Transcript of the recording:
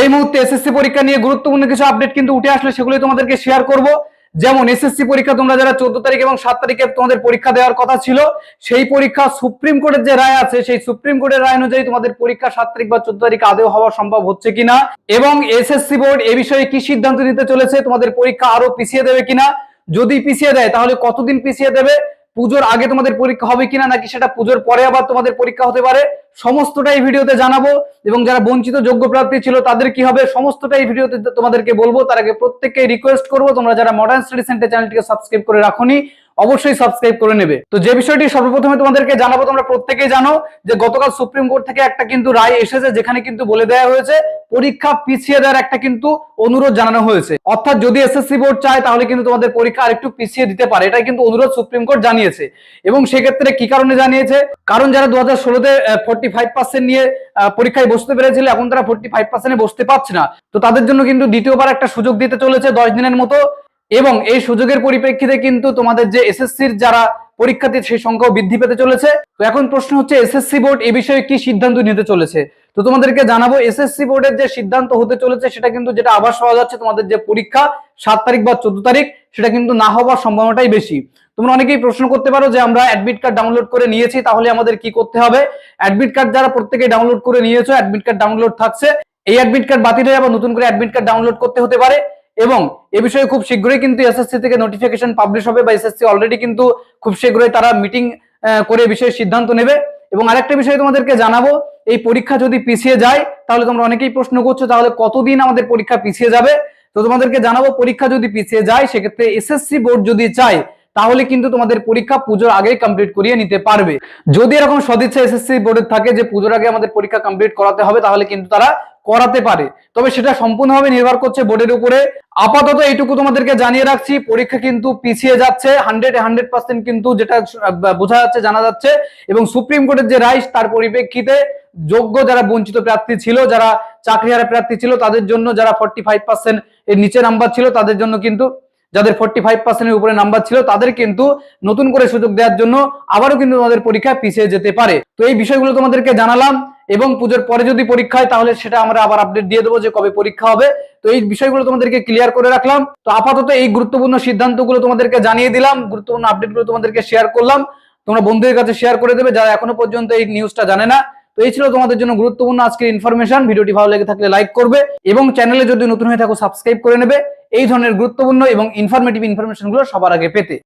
এই মুহূর্তে এসএসসি পরীক্ষা নিয়ে গুরুত্বপূর্ণ কিছু আপডেট কিন্তু উঠে আসলে সেগুলোই তোমাদেরকে শেয়ার করব। যেমন এসএসসি পরীক্ষা তোমরা যারা 14 তারিখ এবং 7 তারিখে তোমাদের পরীক্ষা দেওয়ার কথা ছিল, সেই পরীক্ষা সুপ্রিম কোর্টের যে রায় আছে সেই সুপ্রিম কোর্টের রায় অনুযায়ী তোমাদের পরীক্ষা 7 তারিখ বা 14 তারিখ আদৌ হওয়া সম্ভব হচ্ছে কিনা, এবং এসএসসি বোর্ড এ বিষয়ে কি সিদ্ধান্ত নিতে চলেছে, তোমাদের পরীক্ষা আরো পিছিয়ে দেবে কিনা, যদি পিছিয়ে দেয় তাহলে কতদিন পিছিয়ে দেবে, পুজোর আগে তোমাদের পরীক্ষা হবে কিনা নাকি সেটা পুজোর পরে আবার তোমাদের পরীক্ষা হতে পারে, সমস্তটাই ভিডিওতে জানাবো। এবং যারা বঞ্চিত যোগ্য প্রার্থী ছিল তাদের কি হবে সমস্তটাই ভিডিওতে তোমাদেরকে বলবো। তার আগে প্রত্যেককে রিকোয়েস্ট করবো, তোমরা যারা মডার্ন স্টাডি সেন্টার চ্যানেলটিকে সাবস্ক্রাইব করে রাখোনি অবশ্যই সাবস্ক্রাইব করে নেবে। তো যে বিষয়টি সর্বপ্রথমে তোমাদেরকে জানাবো, তোমরা প্রত্যেকেই জানো যে গতকাল সুপ্রিম কোর্ট থেকে একটা কিন্তু রায় এসেছে, যেখানে কিন্তু বলে দেওয়া হয়েছে পরীক্ষা পিছিয়ে দেওয়ার একটা কিন্তু অনুরোধ জানানো হয়েছে। অর্থাৎ যদি এসএসসি বোর্ড চায় তাহলে কিন্তু তোমাদের পরীক্ষা আরেকটু পিছিয়ে দিতে পারে, এটাই কিন্তু অনুরোধ সুপ্রিম কোর্ট জানিয়েছে। এবং সেক্ষেত্রে কি কারণে জানিয়েছে, কারণ যারা 2016-তে 45% নিয়ে পরীক্ষায় বসতে পেরেছিল, এখন তারা 45% বসতে পারছে না। তো তাদের জন্য কিন্তু দ্বিতীয়বার একটা সুযোগ দিতে চলেছে 10 দিনের মতো। এবং এই সুযোগের পরিপ্রেক্ষিতে কিন্তু তোমাদের যে এসএসসির যারা পরীক্ষার্থী সেই সংখ্যাও বৃদ্ধি পেতে চলেছে। তো এখন প্রশ্ন হচ্ছে এসএসসি বোর্ড এই বিষয়ে কি সিদ্ধান্ত নিতে চলেছে। তো তোমাদেরকে জানাবো, এসএসসি বোর্ডের যে সিদ্ধান্ত হতে চলেছে সেটা কিন্তু যেটা আভাস পাওয়া যাচ্ছে, তোমাদের যে পরীক্ষা 7 তারিখ বা 14 তারিখ সেটা কিন্তু না হওয়ার সম্ভাবনাটাই বেশি। তোমরা অনেকেই প্রশ্ন করতে পারো যে আমরা অ্যাডমিট কার্ড ডাউনলোড করে নিয়েছি, তাহলে আমাদের কি করতে হবে। অ্যাডমিট কার্ড যারা প্রত্যেকেই ডাউনলোড করে নিয়েছো, অ্যাডমিট কার্ড ডাউনলোড থাকছে, এই অ্যাডমিট কার্ড বাতিল হয়ে আবার নতুন করে অ্যাডমিট কার্ড ডাউনলোড করতে হতে পারে। এবং এ বিষয়ে খুব শীঘ্রই কিন্তু এসএসসি থেকে নোটিফিকেশন পাবলিশ হবে, বা এসএসসি অলরেডি কিন্তু খুব শীঘ্রই তারা মিটিং করে বিষয়ে সিদ্ধান্ত নেবে। এবং আরেকটা বিষয় তোমাদেরকে জানাবো, এই পরীক্ষা যদি পিছিয়ে যায় তাহলে তোমরা অনেকেই প্রশ্ন করছো তাহলে কতদিন আমাদের পরীক্ষা পিছিয়ে যাবে। তো তোমাদেরকে জানাবো, পরীক্ষা যদি পিছিয়ে যায় সেক্ষেত্রে এসএসসি বোর্ড যদি চায় তাহলে কিন্তু তোমাদের পরীক্ষা পুজোর আগেই কমপ্লিট করিয়ে নিতে পারবে। যদি এরকম সদিচ্ছা এসএসসি বোর্ডের থাকে যে পুজোর আগে আমাদের পরীক্ষা কমপ্লিট করাতে হবে, তাহলে কিন্তু তারা করাতে পারে, তবে সেটা সম্পূর্ণভাবে নির্ভর করছে বোর্ডের উপরে। আপাতত এইটুকু তোমাদেরকে জানিয়ে রাখছি, পরীক্ষা কিন্তু পিছিয়ে যাচ্ছে 100% কিন্তু, যেটা বোঝা যাচ্ছে জানা যাচ্ছে। এবং সুপ্রিম কোর্টের যে রায় তার পরিপ্রেক্ষিতে যোগ্য যারা বঞ্চিত প্রার্থী ছিল, যারা চাকরিহারা প্রার্থী ছিল তাদের জন্য, যারা 45% এর নিচে নাম্বার ছিল তাদের জন্য কিন্তু, যাদের 45% এর উপরে নাম্বার ছিল তাদের কিন্তু নতুন করে সুযোগ দেওয়ার জন্য আবারও কিন্তু তোমাদের পরীক্ষা পিছিয়ে যেতে পারে। তো এই বিষয়গুলো তোমাদেরকে জানালাম, এবং পুজোর পরে যদি পরীক্ষা হয় তাহলে সেটা আমরা আবার আপডেট দিয়ে দেবো যে কবে পরীক্ষা হবে। তো এই বিষয়গুলো তোমাদেরকে ক্লিয়ার করে রাখলাম। তো আপাতত এই গুরুত্বপূর্ণ সিদ্ধান্তগুলো তোমাদেরকে জানিয়ে দিলাম, গুরুত্বপূর্ণ আপডেটগুলো তোমাদেরকে শেয়ার করলাম। তোমরা বন্ধুদের কাছে শেয়ার করে দেবে যারা এখনো পর্যন্ত এই নিউজটা জানে না। তো এই ছিল তোমাদের জন্য গুরুত্বপূর্ণ আজকের ইনফরমেশন। ভিডিওটি ভালো লেগে থাকলে লাইক করবে, এবং চ্যানেলে যদি নতুন হয়ে থাকো সাবস্ক্রাইব করে নেবে এই ধরনের গুরুত্বপূর্ণ এবং ইনফরমেটিভ ইনফরমেশনগুলো সবার আগে পেতে।